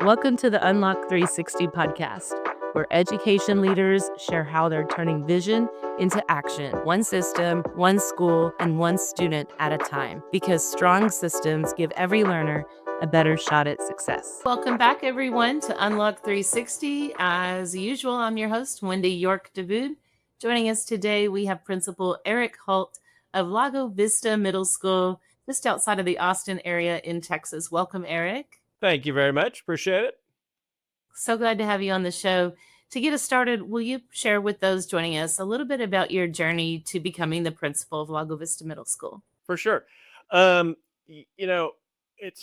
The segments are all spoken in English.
Welcome to the Unlock 360 podcast, where education leaders share how they're turning vision into action, one system, one school, and one student at a time, because strong systems give every learner a better shot at success. Welcome back, everyone, to Unlock 360. As usual, I'm your host, Wendy Davoud. Joining us today, we have Principal Eric Holt of Lago Vista Middle School, just outside of the Austin area in Texas. Welcome, Eric. Thank you very much. Appreciate it. So glad to have you on the show. To get us started, will you share with those joining us a little bit about your journey to becoming the principal of Lago Vista Middle School? For sure. It's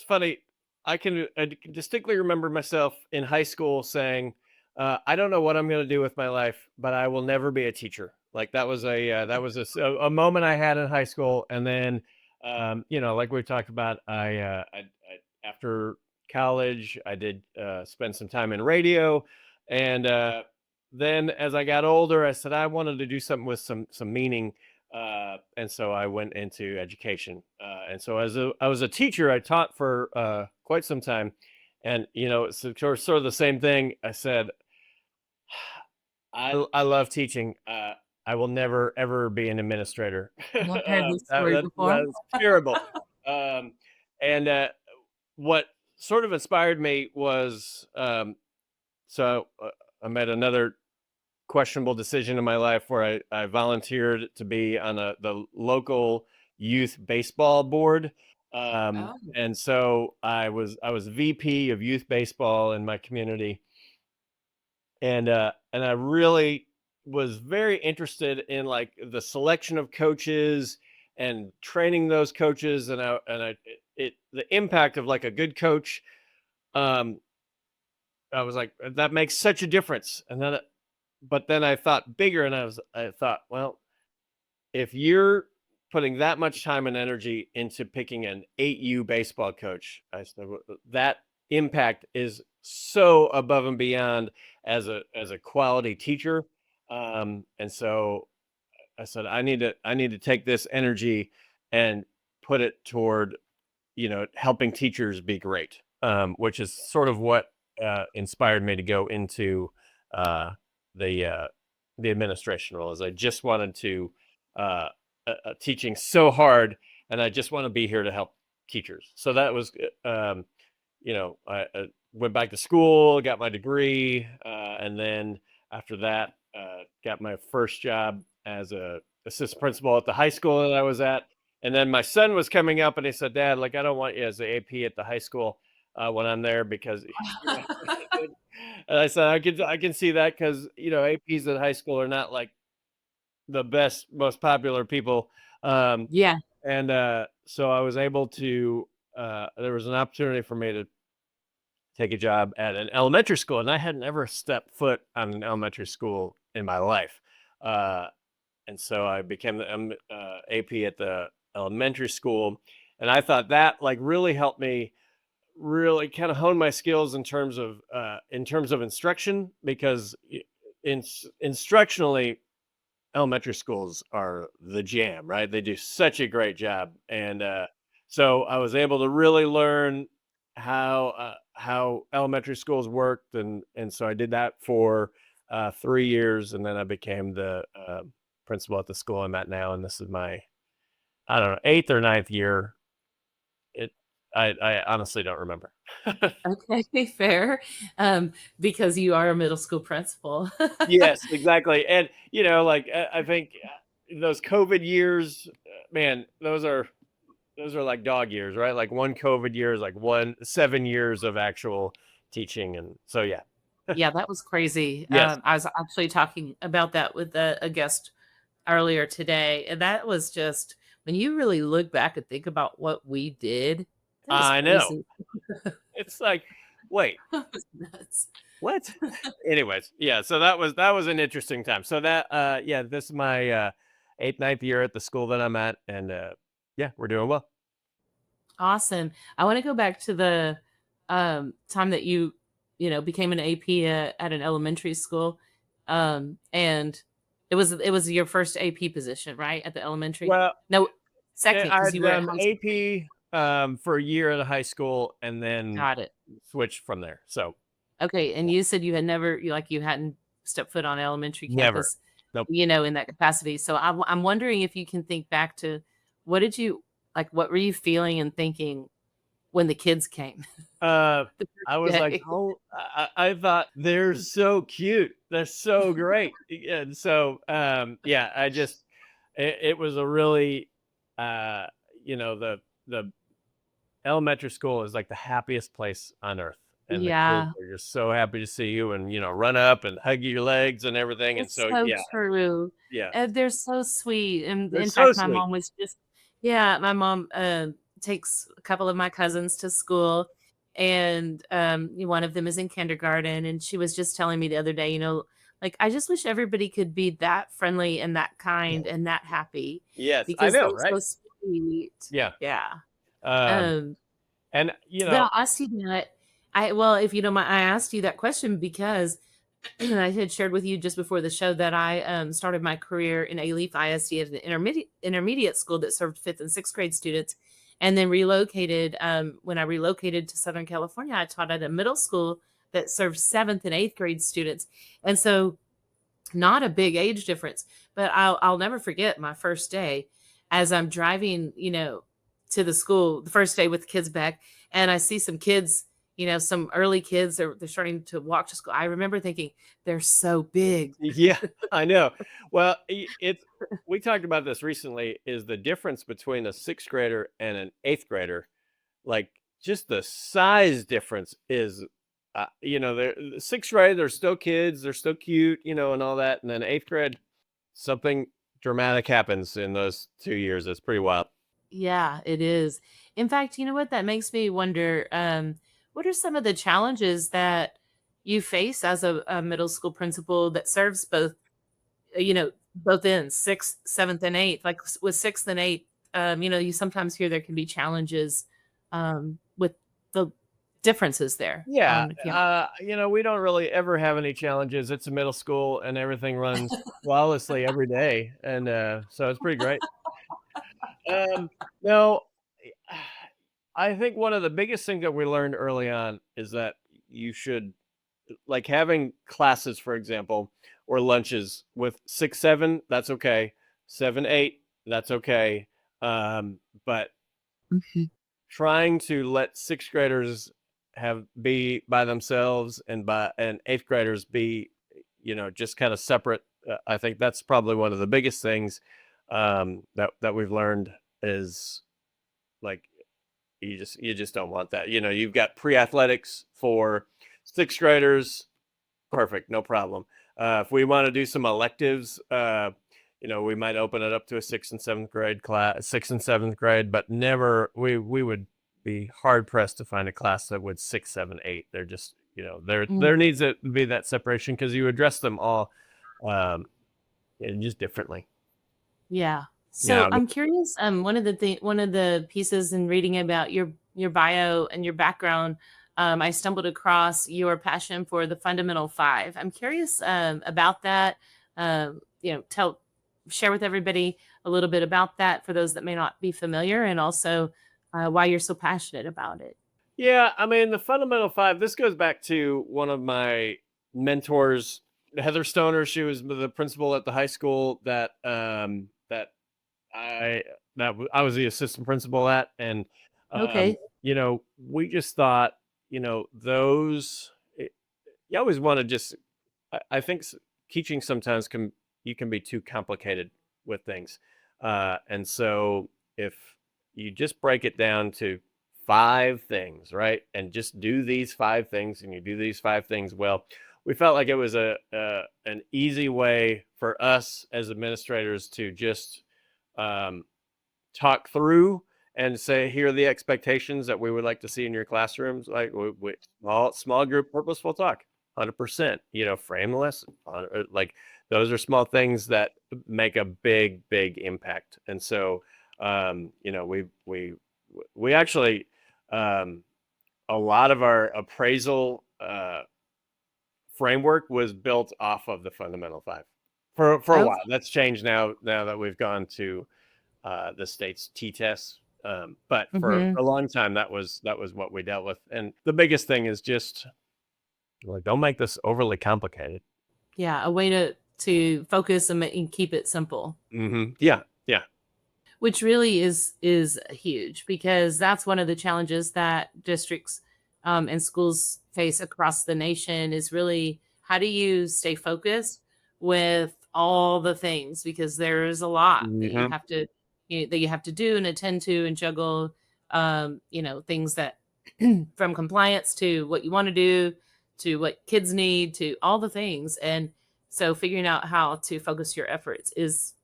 funny. I can distinctly remember myself in high school saying, "I don't know what I'm going to do with my life, but I will never be a teacher." Like that was a moment I had in high school, and then, like we talked about, I after college, I did spend some time in radio, and then as I got older, I said I wanted to do something with some meaning, and so I went into education. And so I was a teacher, I taught for quite some time, and it's sort of the same thing. I said I love teaching. I will never ever be an administrator. I've heard this story before. That's terrible. Um, and what sort of inspired me was I made another questionable decision in my life where I volunteered to be on the local youth baseball board. Oh. And so I was VP of youth baseball in my community, and I really was very interested in like the selection of coaches and training those coaches, and the impact of like a good coach. um I was like, that makes such a difference. And then, but then I thought bigger, and I thought, well, if you're putting that much time and energy into picking an 8U baseball coach, I said that impact is so above and beyond as a quality teacher. And so I said, I need to take this energy and put it toward helping teachers be great, which is sort of what inspired me to go into uh, the uh, the administration role. Is I just wanted to teaching so hard, and I just want to be here to help teachers. So that was, I went back to school, got my degree, and then after that, got my first job as a assistant principal at the high school that I was at. And then my son was coming up, and he said, "Dad, like I don't want you as the AP at the high school when I'm there because." And I said, I can see that because APs at high school are not like the best, most popular people." Um, Yeah. and so I was able to. There was an opportunity for me to take a job at an elementary school, and I had never stepped foot on an elementary school in my life. Uh, and so I became the AP at the elementary school, and I thought that like really helped me really kind of hone my skills in terms of instruction, because instructionally elementary schools are the jam, right? They do such a great job, and so I was able to really learn how elementary schools worked, and so I did that for 3 years, and then I became the principal at the school I'm at now, and this is my, I don't know, eighth or ninth year. It I honestly don't remember. Okay, fair. Because you are a middle school principal. Yes, exactly. And like I think those COVID years, man, those are like dog years, right? Like one COVID year is like 7 years of actual teaching, and so yeah. Yeah, that was crazy. Yes. I was actually talking about that with a guest earlier today, and that was just when you really look back and think about what we did, that was I know. crazy. It's like, wait, That was nuts. what? Anyways, yeah, so that was an interesting time. So that yeah, this is my eighth, ninth year at the school that I'm at, and yeah, we're doing well. Awesome. I wanna go back to the, time that became an AP at an elementary school, and it was your first AP position, right, at the elementary? Well, No, second, I because had you were at done high school. AP. for a year at a high school and then Got it. switched from there. So Okay, and yeah, you said you had never you hadn't stepped foot on elementary never. campus, Nope. in that capacity. So I'm wondering if you can think back to what did you what were you feeling and thinking when the kids came Uh, the I first was like, day? oh, I thought they're so cute. They're so great. And so, yeah, it was a really, uh, the elementary school is like the happiest place on earth. And the kids Yeah, are just so happy to see you and, run up and hug your legs and everything. And it's so, so yeah, true. yeah, They're so sweet, and they're in so fact, my sweet. mom was just yeah, my mom, takes a couple of my cousins to school, and, one of them is in kindergarten, and she was just telling me the other day, "I just wish everybody could be that friendly and that kind and that happy Yes, I because know, they're right? so sweet." Yeah. Yeah. Um, Um and, but I'll ask you that. Well, if you don't mind, I asked you that question because I had shared with you just before the show that I started my career in Alief ISD at an intermediate school that served fifth and sixth grade students, and then relocated. When I relocated to Southern California, I taught at a middle school that served seventh and eighth grade students, and so not a big age difference, but I'll never forget my first day as I'm driving, to the school, the first day with the kids back, and I see some kids, some early kids, they're starting to walk to school. I remember thinking, "They're so big." Yeah, I know. Well, it's we talked about this recently. Is the difference between a sixth grader and an eighth grader, like just the size difference is, they're sixth grade, they're still kids, they're still cute, and all that, and then eighth grade, something dramatic happens in those 2 years. It's pretty wild. Yeah, it is. In fact, you know what? That makes me wonder, what are some of the challenges that you face as a middle school principal that serves both ends, 6th, 7th, and 8th. Like, with 6th and 8th, you sometimes hear there can be challenges, with the differences there Yeah, on campus. we don't really ever have any challenges. It's a middle school, and everything runs flawlessly every day, and so it's pretty great. No, I think one of the biggest things that we learned early on is that you should like having classes, for example, or lunches with 6, 7, that's okay. 7, 8, that's okay. But Mhm. trying to let sixth graders be by themselves and eighth graders be, just kind of separate. I think that's probably one of the biggest things that we've learned is like you just don't want that. You've got pre-athletics for sixth graders, perfect, no problem. If we want to do some electives, we might open it up to a sixth and seventh grade class, sixth and seventh grade, but never. We would be hard pressed to find a class that would six, seven, eight. They're just, there Mm, needs to be that separation because you address them all, um, just differently. yeah. So, Yeah, I'm curious, one of the pieces in reading about your bio and your background, I stumbled across your passion for the fundamental 5. I'm curious, about that, share with everybody a little bit about that for those that may not be familiar, and also, why you're so passionate about it. Yeah, I mean, the fundamental 5, this goes back to one of my mentors, Heather Stoner. She was the principal at the high school I I was the assistant principal at, and Okay. we just thought, those you always want to just I think teaching sometimes can be too complicated with things, and so if you just break it down to 5 things, right, and just do these 5 things, and you do these 5 things well, we felt like it was an easy way for us as administrators to just um, talk through and say, here are the expectations that we would like to see in your classrooms. Like small group purposeful talk, 100%, frame the lesson. Like those are small things that make a big impact. And so, we actually, um, a lot of our appraisal framework was built off of the fundamental 5 for a Oh, while. That's changed now that we've gone to the state's T-tests. But for Hmm. a long time, that was what we dealt with. And the biggest thing is just like, don't make this overly complicated. Yeah, a way to focus and keep it simple. Yeah, yeah. Which really is huge because that's one of the challenges that districts and schools face across the nation is really how do you stay focused with all the things because there is a lot that you Mhm. have to that you have to do and attend to and juggle things that from compliance to what you want to do to what kids need to all the things and so figuring out how to focus your efforts is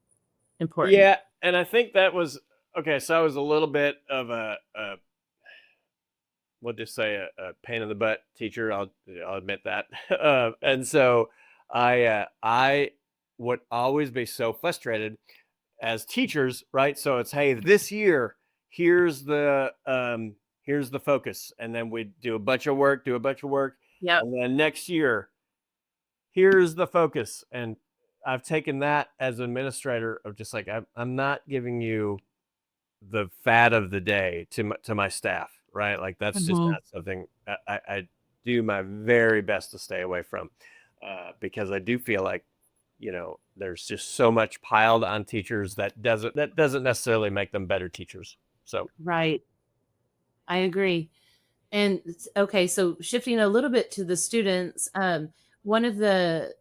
important. Yeah, and I think that was okay. So I was a little bit of a we'll just say a pain in the butt teacher. I'll admit that. And so I would always be so frustrated as teachers, right? So it's, hey, this year here's the focus, and then we do a bunch of work, Yep. and then next year here's the focus. And I've taken that as an administrator of just like, I'm not giving you the fat of the day to my staff, right? Like that's just Mhm. not something I do my very best to stay away from, because I do feel like there's just so much piled on teachers that doesn't necessarily make them better teachers. So Right. I agree. And okay, so shifting a little bit to the students, one of the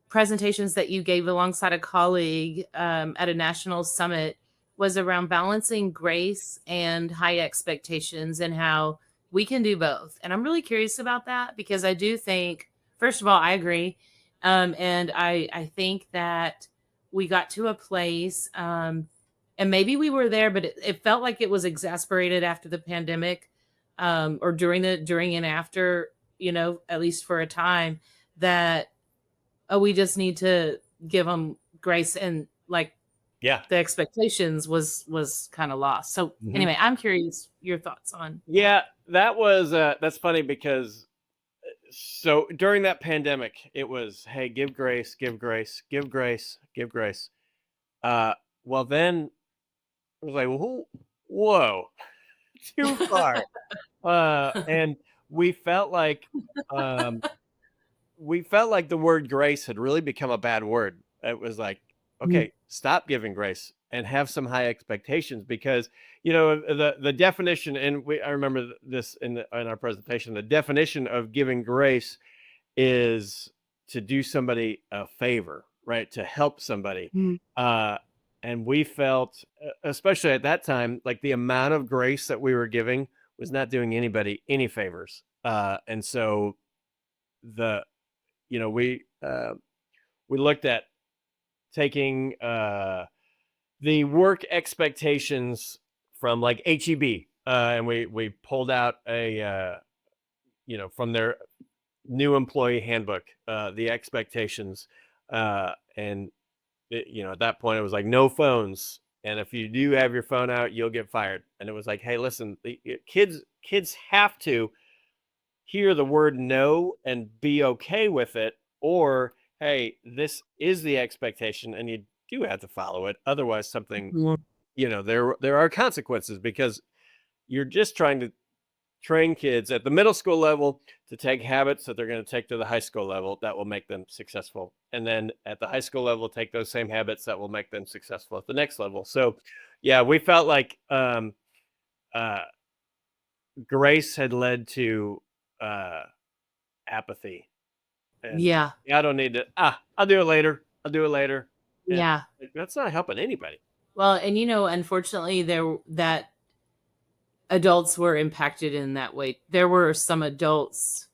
presentations that you gave alongside a colleague at a national summit was around balancing grace and high expectations and how we can do both. And I'm really curious about that because I do think, first of all, I agree. And I think that we got to a place, and maybe we were there, but it felt like it was exasperated after the pandemic or during and after, at least for a time that oh, we just need to give them grace and, like, yeah. the expectations was kinda lost. So, Hmm. anyway, I'm curious your thoughts on that. Yeah, that's funny because so during that pandemic, it was, hey, give grace, give grace, give grace, give grace. Uh, well, then it was like, whoa, too far. And we felt like um, we felt like the word grace had really become a bad word. It was like, Mhm. okay, stop giving grace and have some high expectations because the definition, and I remember this in our presentation. The definition of giving grace is to do somebody a favor, right? To help somebody. Mhm. Uh, and we felt, especially at that time, like the amount of grace that we were giving was not doing anybody any favors. And so the, we looked at taking the work expectations from like HEB, and we pulled out from their new employee handbook, the expectations, and at that point it was like no phones, and if you do have your phone out, you'll get fired. And it was like, hey, listen, kids have to hear the word no and be okay with it, or hey, this is the expectation, and you do have to follow it. Otherwise, something Mhm. there are consequences because you're just trying to train kids at the middle school level to take habits that they're going to take to the high school level that will make them successful. And then at the high school level, take those same habits that will make them successful at the next level. So, yeah, we felt like uh, grace had led to uh, apathy. And Yeah. yeah, I don't need to, I'll do it later. I'll do it later. And Yeah. like, that's not helping anybody. Well, and, unfortunately, that adults were impacted in that way. There were some adults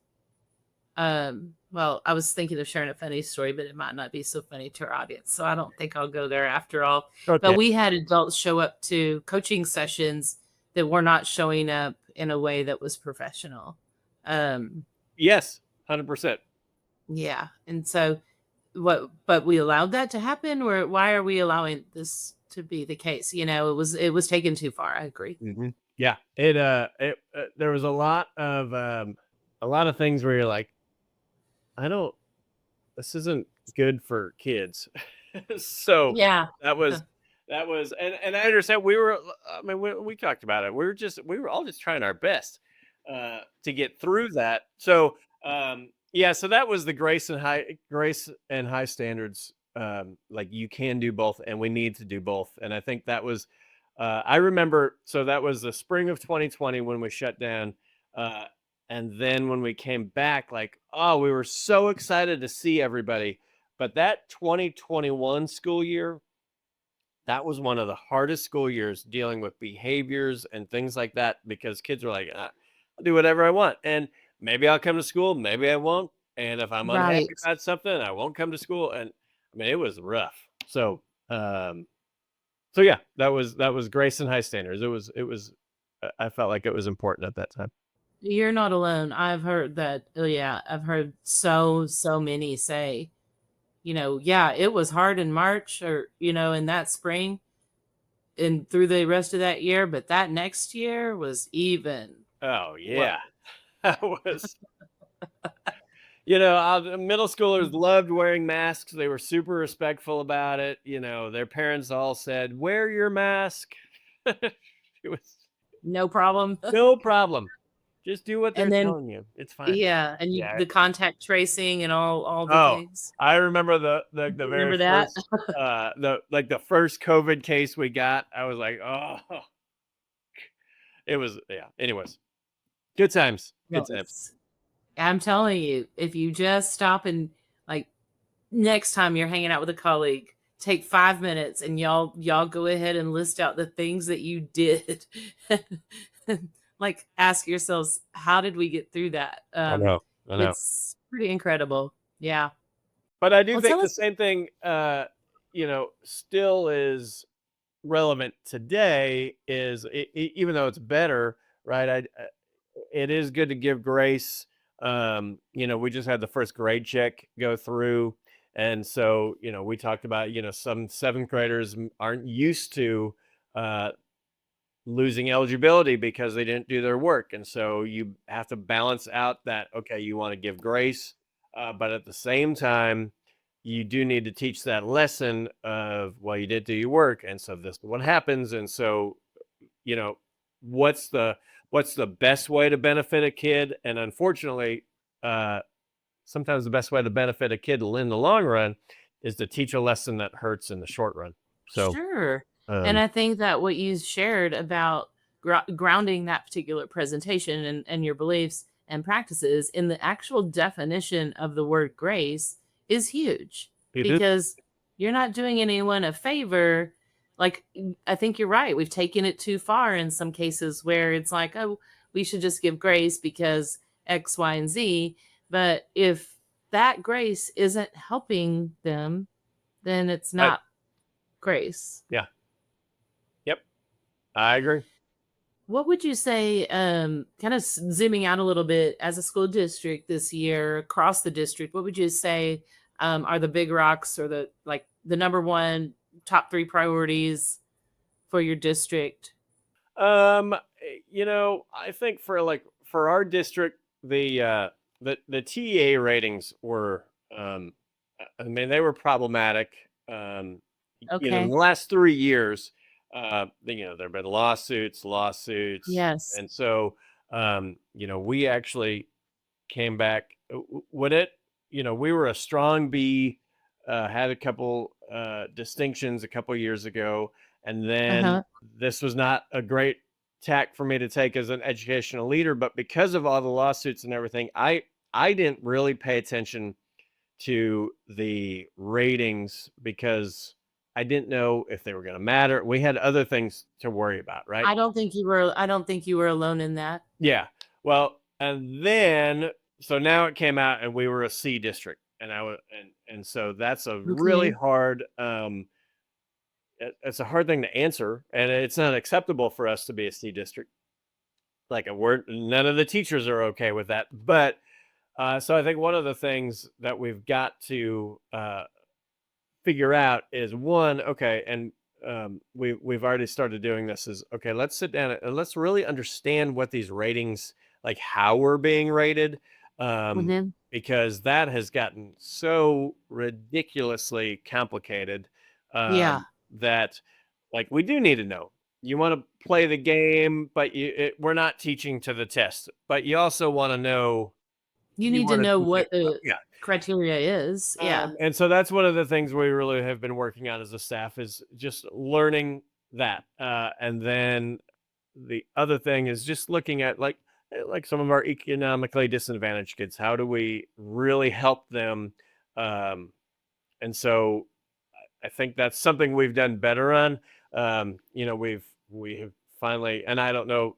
well, I was thinking of sharing a funny story, but it might not be so funny to our audience, so I don't think I'll go there after all. But Okay. we had adults show up to coaching sessions that were not showing up in a way that was professional. Um, Yes, 100%. yeah, and so but we allowed that to happen, or why are we allowing this to be the case? It was taken too far. I agree. Yeah, there was a lot of things where you're like, I don't, this isn't good for kids. So Yeah. that was That was, and I understand we were. I mean, we talked about it. We were all just trying our best to get through that. So yeah, so that was the grace and high standards. Like you can do both, and we need to do both. And I think that was. I remember. So that was the spring of 2020 when we shut down. Uh, and then when we came back, like, oh, we were so excited to see everybody. But that 2021 school year, that was one of the hardest school years dealing with behaviors and things like that because kids were like, I'll do whatever I want. And maybe I'll come to school, maybe I won't. And if I'm unhappy Right. about something, I won't come to school. And I mean, it was rough. So, um, so yeah, that was grace and high standards. I felt like it was important at that time. You're not alone. I've heard that. Oh, yeah. I've heard so many say, yeah, it was hard in March or, in that spring and through the rest of that year, but that next year was even Oh worse. yeah, that was, the middle schoolers loved wearing masks. They were super respectful about it. Their parents all said, "Wear your mask." It was No problem. no problem. Just do what And they're then telling you. It's fine. yeah, and Yeah. the contact tracing and all the Oh, things. I remember the very Remember that? first the first COVID case we got. I was like, oh, it was, yeah. Anyways, good times. Good Well, times. I'm telling you, if you just stop and like next time you're hanging out with a colleague, take 5 minutes and y'all go ahead and list out the things that you did. Like ask yourselves, how did we get through that? I know. I know. It's pretty incredible. Yeah. But I do Well, think tell the us. same thing, still is relevant today. Even though it's better, right? It is good to give grace. We just had the first grade check go through, and so we talked about some seventh graders aren't used to uh, losing eligibility because they didn't do their work, and so you have to balance out that, okay, you want to give grace, but at the same time you do need to teach that lesson of, well, you did do your work, and so this is what happens. And so you know what's the best way to benefit a kid. And unfortunately, uh, sometimes the best way to benefit a kid in the long run is to teach a lesson that hurts in the short run. So Sure. And um I think that what you shared about grounding that particular presentation and your beliefs and practices in the actual definition of the word grace is huge it is. because you're not doing anyone a favor. Like, I think you're right. We've taken it too far in some cases where it's like, oh, we should just give grace because X, Y, and Z. But if that grace isn't helping them, then it's I, not grace. yeah. Yep, I agree. What would you say, kind of zooming out a little bit as a school district this year across the district, what would you say are the big rocks or the number one top three priorities for your district? I think for our district, the TA ratings were, I mean, they were problematic. In Okay. the last 3 years, there have been lawsuits, Yes. and so we actually came back. When it, we were a strong B, had a couple distinctions a couple years ago, and then Uh-huh. this was not a great tack for me to take as an educational leader. But because of all the lawsuits and everything, I didn't really pay attention to the ratings because I didn't know if they were going to matter. We had other things to worry about, right? I don't think you were alone in that. Yeah. Well, and then so now it came out and we were a C district, and I was and so that's a really Okay. hard it's a hard thing to answer, and it's not acceptable for us to be a C district. Like, a word, none of the teachers are okay with that. But so I think one of the things that we've got to figure out is, one, okay, and we've already started doing this, is, okay, let's sit down and let's really understand what these ratings, like how we're being rated, Hmm. because that has gotten so ridiculously complicated, Yeah. that Like, we do need to know. You want to play the game, but we're not teaching to the test. But you also want to know. You You need to want to know teach it. what Well, the yeah. criteria is. Yeah. And so that's one of the things we really have been working on as a staff is just learning that. And then the other thing is just looking at like some of our economically disadvantaged kids. How do we really help them? Um, and so I think that's something we've done better on. We have finally, and I don't know,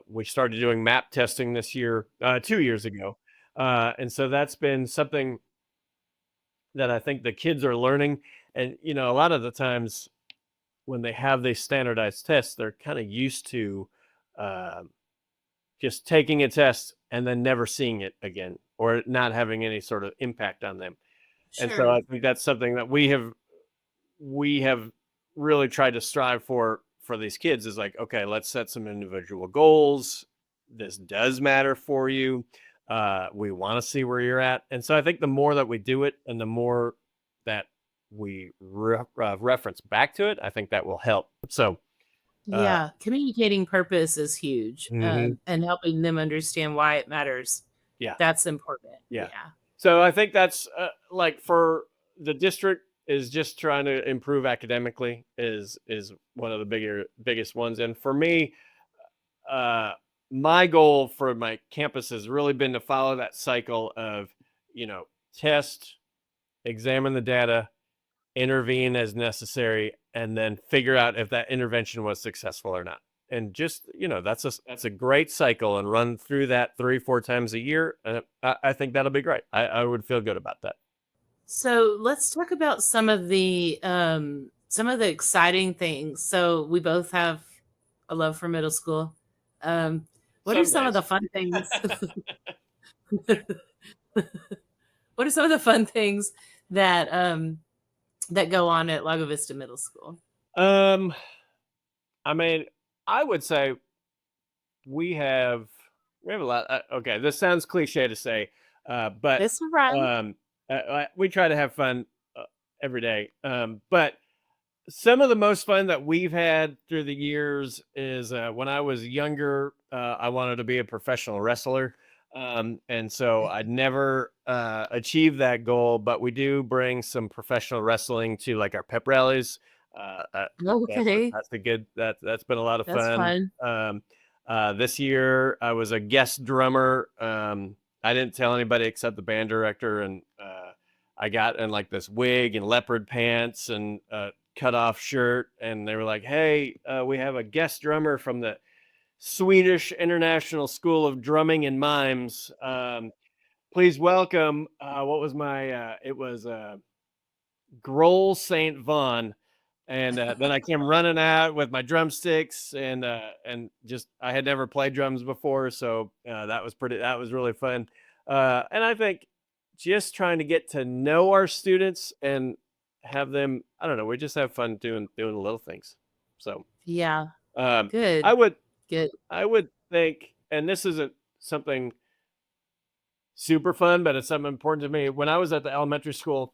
we started doing map testing this year, 2 years ago, and so that's been something that I think the kids are learning. And a lot of the times when they have these standardized tests, they're kind of used to uh, just taking a test and then never seeing it again, or not having any sort of impact on them. And so Sure. I think that's something that we have really tried to strive for these kids is like, okay, let's set some individual goals. This does matter for you. We want to see where you're at. And so I think the more that we do it and the more that we reference back to it, I think that will help. So uh Yeah. Communicating purpose is huge, mhm, and helping them understand why it matters. yeah. That's important. Yeah. Yeah. So I think that's like for the district is just trying to improve academically is one of the biggest ones. And for me, uh, my goal for my campus has really been to follow that cycle of you know test, examine the data, intervene as necessary, and then figure out if that intervention was successful or not. And just that's a great cycle, and run through that 3-4 times a year. I think that'll be great. I would feel good about that. So let's talk about some of the exciting things. So we both have a love for middle school. Um, what are Some some of days. the fun things? What are some of the fun things that that go on at Lago Vista Middle School? um, I mean, I would say we have we have a lot. Okay, this sounds cliche to say, but This right. um, we try to have fun every day. But some of the most fun that we've had through the years is when I was younger, I wanted to be a professional wrestler. And so I never achieved that goal, but we do bring some professional wrestling to like our pep rallies. Uh, uh, Okay, that's a good that's been a lot of that's fun. fun. This year I was a guest drummer. I didn't tell anybody except the band director, and I got in like this wig and leopard pants and cut off shirt, and they were like, "Hey, we have a guest drummer from the Swedish International School of Drumming and Mimes. Please welcome." What was my? It was Grohl Saint Vaughn, and then I came running out with my drumsticks, and just I had never played drums before, so that was really fun. And I think just trying to get to know our students and have them, I don't know, we just have fun doing the little things. So Yeah, um, I good, would good. I would think, and this isn't something super fun, but it's something important to me. When I was at the elementary school,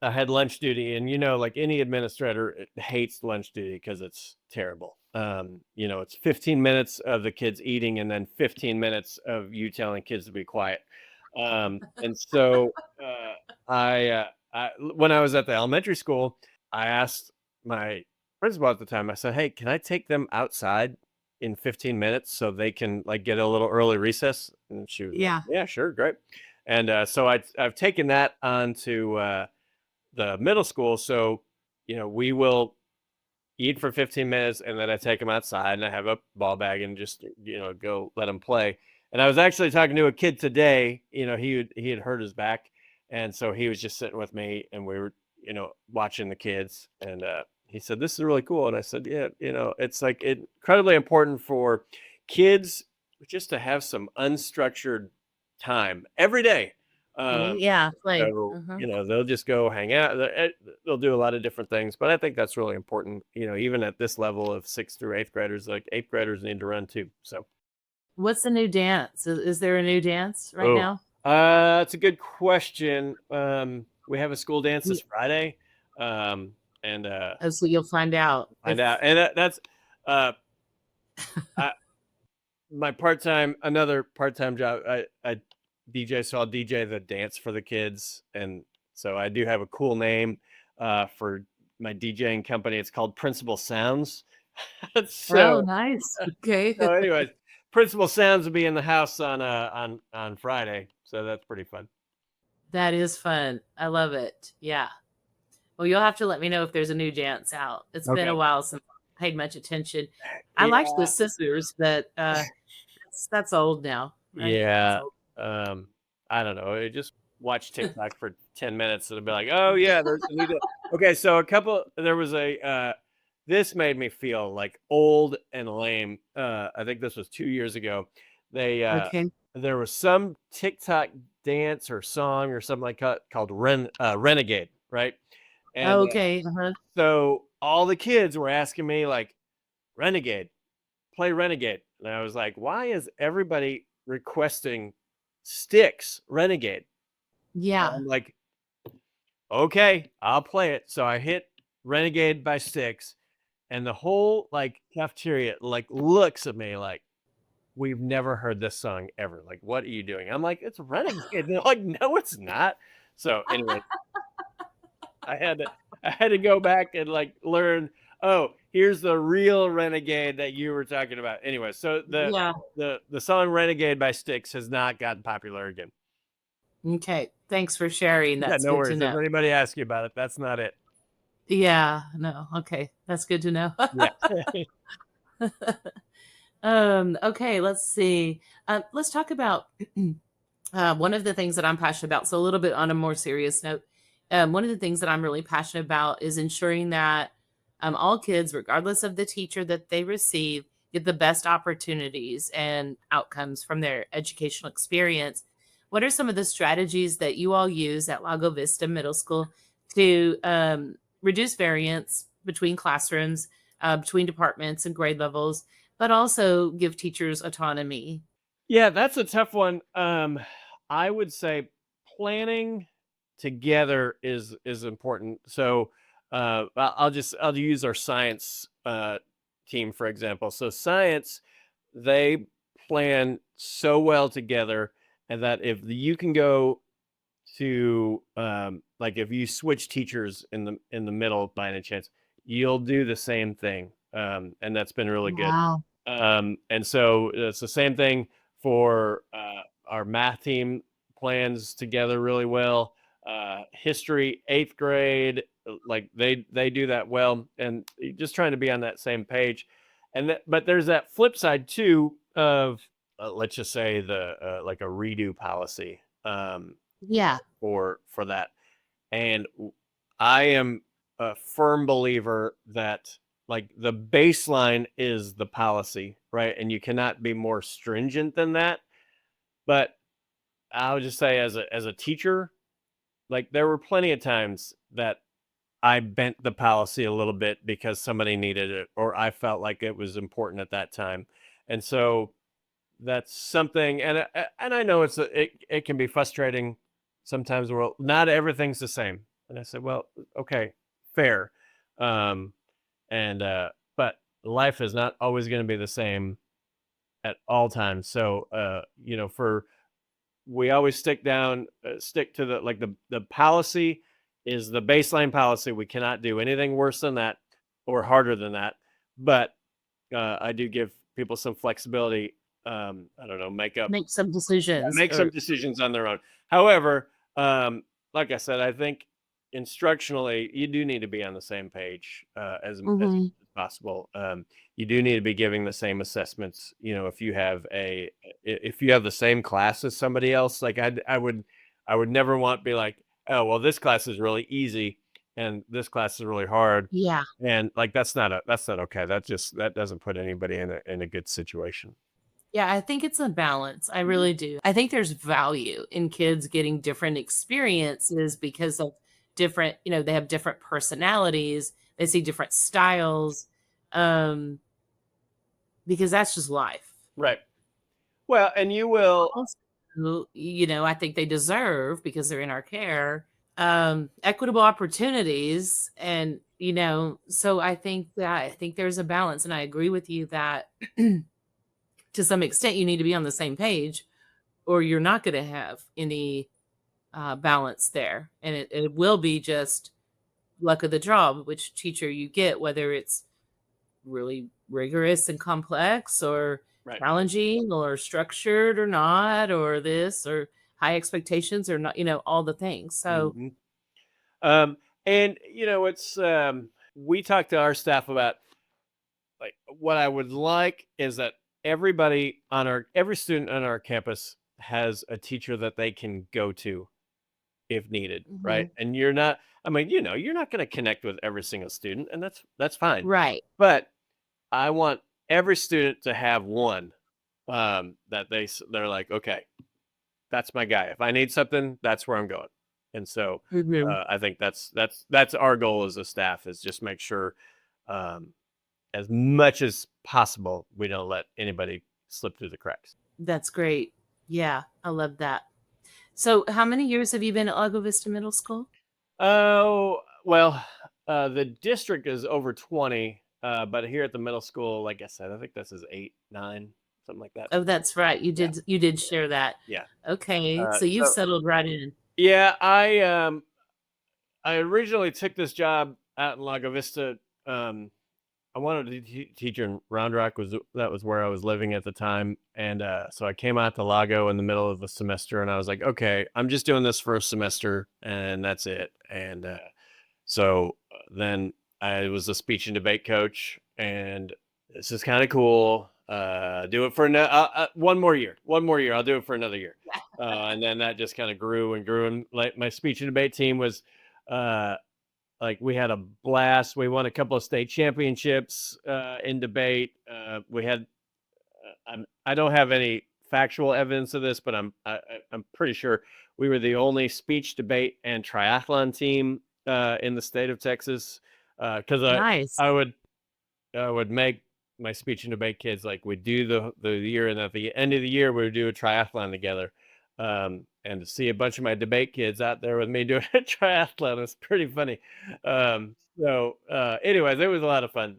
I had lunch duty, and like any administrator hates lunch duty because it's terrible. It's 15 minutes of the kids eating, and then 15 minutes of you telling kids to be quiet. And so when I was at the elementary school, I asked my principal at the time. I said, "Hey, can I take them outside in 15 minutes so they can like get a little early recess?" And she was like, Yeah. "Yeah, sure, great." And so I've taken that on to the middle school. So we will eat for 15 minutes, and then I take them outside, and I have a ball bag and just go let them play. And I was actually talking to a kid today. He had hurt his back, and so he was just sitting with me, and we were watching the kids. And he said, "This is really cool." And I said, "Yeah, it's like incredibly important for kids just to have some unstructured time every day." Play. um, Yeah, play. so, Uh-huh. they'll just go hang out. They'll do a lot of different things, but I think that's really important. Even at this level of sixth through eighth graders, like eighth graders need to run too. So, What's the new dance? Is there a new dance right oh, now? that's a good question. We have a school dance this Ye- Friday, um, and Oh, so you'll find out find if out. And that's uh, I, my another part-time job. I DJ, so I'll DJ the dance for the kids, and so I do have a cool name for my DJing company. It's called Principal Sounds. Oh, so nice. Okay. so anyways, Principal Sounds will be in the house on Friday, so that's pretty fun. That is fun. I love it. Yeah. Well, you'll have to let me know if there's a new dance out. It's been a Okay. while since I paid much attention. I liked the Yeah. Sisters, but that's old now, right? That's Yeah. old. Um, I don't know. I just watch TikTok for 10 minutes and it'll be like, oh yeah, there's a new Okay, so there was this made me feel like old and lame. I think this was 2 years ago. They Okay. there was some TikTok dance or song or something like that called Renegade, right? And Okay. Uh-huh. so all the kids were asking me like, Renegade, play Renegade. And I was like, why is everybody requesting Styx Renegade? Yeah. I'm like, okay, I'll play it. So I hit Renegade by Styx, and the whole like cafeteria like looks at me like, we've never heard this song ever. Like, what are you doing? I'm like, it's Renegade. And they're like, no, it's not. So anyway, I had to I had to go back and like learn. Oh, here's the real Renegade that you were talking about. Anyway, so Yeah. the song Renegade by Styx has not gotten popular again. Okay. Thanks for sharing. Yeah, That's no good to worries. If know. anybody asks you about it, that's not it. Yeah. No. Okay. That's good to know. Yeah. Okay, let's see. Let's talk about one of the things that I'm passionate about. So, a little bit on a more serious note, one of the things that I'm really passionate about is ensuring that all kids, regardless of the teacher that they receive, get the best opportunities and outcomes from their educational experience. What are some of the strategies that you all use at Lago Vista Middle School to reduce variance between classrooms, between departments and grade levels, but also give teachers autonomy? Yeah, that's a tough one. I would say planning together is important. So I'll use our science team for example. So science, they plan so well together, and that if you can go to like if you switch teachers in the middle by any chance, you'll do the same thing, and that's been really good. Wow. And so it's the same thing for our math team, plans together really well. History, eighth grade, like they do that well, and just trying to be on that same page. But there's that flip side too of let's just say the like a redo policy Yeah. for that. And I am a firm believer that like the baseline is the policy, right? And you cannot be more stringent than that. But I'll just say as a teacher, like there were plenty of times that I bent the policy a little bit because somebody needed it or I felt like it was important at that time. And so that's something, and I know it can be frustrating sometimes. Well, not everything's the same, and I said, well, okay, fair, um, and but life is not always going to be the same at all times. So, for we always stick to the policy is the baseline policy. We cannot do anything worse than that or harder than that. But I do give people some flexibility. I don't know, Make some decisions make some or decisions on their own. However, like I said, I think instructionally, you do need to be on the same page as Mhm. possible. You do need to be giving the same assessments. If you have if you have the same class as somebody else, like I would never want to be like, oh well, this class is really easy and this class is really hard, Yeah. and like that's not okay. That doesn't put anybody in a good situation. Yeah, I think it's a balance. I really do. I think there's value in kids getting different experiences because of different, they have different personalities, they see different styles, um, because that's just life. Right. Well, and you will. Also, I think they deserve, because they're in our care, equitable opportunities and So I think there's a balance, and I agree with you that to some extent you need to be on the same page, or you're not going to have any balance there, and it will be just luck of the draw which teacher you get, whether it's really rigorous and complex or Right. challenging or structured or not, or this or high expectations or not, all the things. So, Hmm. Um, and it's we talked to our staff about, like, what I would like is that every student on our campus has a teacher that they can go to if needed, right? mhm, And you're not, I mean, you're not going to connect with every single student, and that's fine. right. But I want every student to have one that they're like, okay, that's my guy. If I need something, that's where I'm going. And so Mhm. I think that's our goal as a staff, is just make sure, um, as much as possible, we don't let anybody slip through the cracks. That's great. Yeah, I love that. So, how many years have you been at Lago Vista Middle School? Oh, well, the district is over 20, but here at the middle school, like I said, I think this is 8, 9, something like that. Oh, that's right. You Yeah, did share that. yeah. Okay, so you've So settled right in. yeah, I originally took this job out in Lago Vista. I wanted to teach in Round Rock. That was where I was living at the time, and so I came out to Lago in the middle of the semester, and I was like, okay, I'm just doing this for a semester, and that's it. And so then I was a speech and debate coach, and this is kind of cool. Do it for one more year. One more year. I'll do it for another year. And then that just kind of grew and grew. And like, my speech and debate team was, uh, like, we had a blast. We won a couple of state championships in debate. We had I don't have any factual evidence of this, but I'm pretty sure we were the only speech, debate, and triathlon team in the state of Texas. Because Nice. I would I would make my speech and debate kids, like, we do the year, and at the end of the year we would do a triathlon together. And to see a bunch of my debate kids out there with me doing a triathlon is pretty funny. Anyways, it was a lot of fun.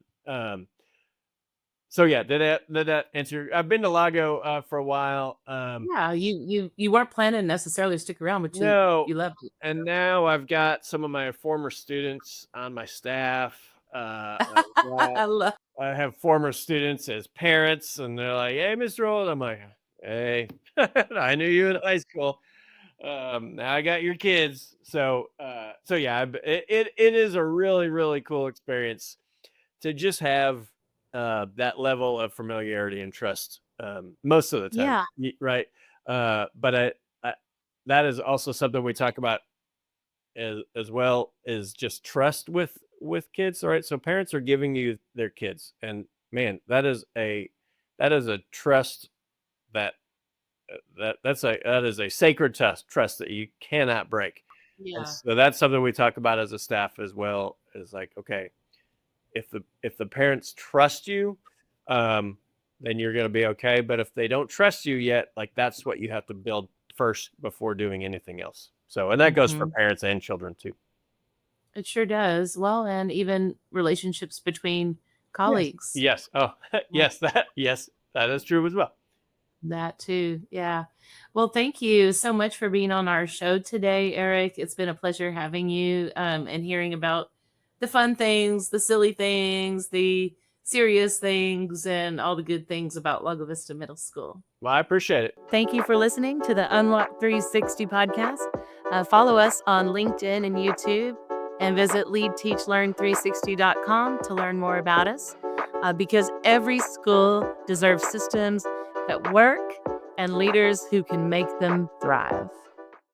So yeah, did that answer? I've been to Lago for a while. Yeah, you weren't planning necessarily to stick around, but you No, you loved it. and now I've got some of my former students on my staff. I've got I love I have former students as parents, and they're like, "Hey, Mr. Old," I'm like, "Hey, I knew you in high school. Now I got your kids." So yeah, it is a really really cool experience to just have that level of familiarity and trust most of the time, Yeah, right? But I that is also something we talk about as well, is just trust with kids. All right, so parents are giving you their kids, and man, that is a trust that that is a sacred trust that you cannot break. And yeah. so that's something we talk about as a staff as well, is like, okay, if the parents trust you, um, then you're going to be okay. But if they don't trust you yet, like, that's what you have to build first before doing anything else. So, and that goes for Mhm. parents and children too. It sure does. Well, and even relationships between Yes. colleagues. Yes. Oh, Yeah, yes, that is true as well. that too. Yeah. Well, thank you so much for being on our show today, Eric. It's been a pleasure having you and hearing about the fun things, the silly things, the serious things, and all the good things about Lago Vista Middle School. Well, I appreciate it. Thank you for listening to the Unlock 360 podcast. Follow us on LinkedIn and YouTube, and visit leadteachlearn360.com to learn more about us, because every school deserves systems that work and leaders who can make them thrive.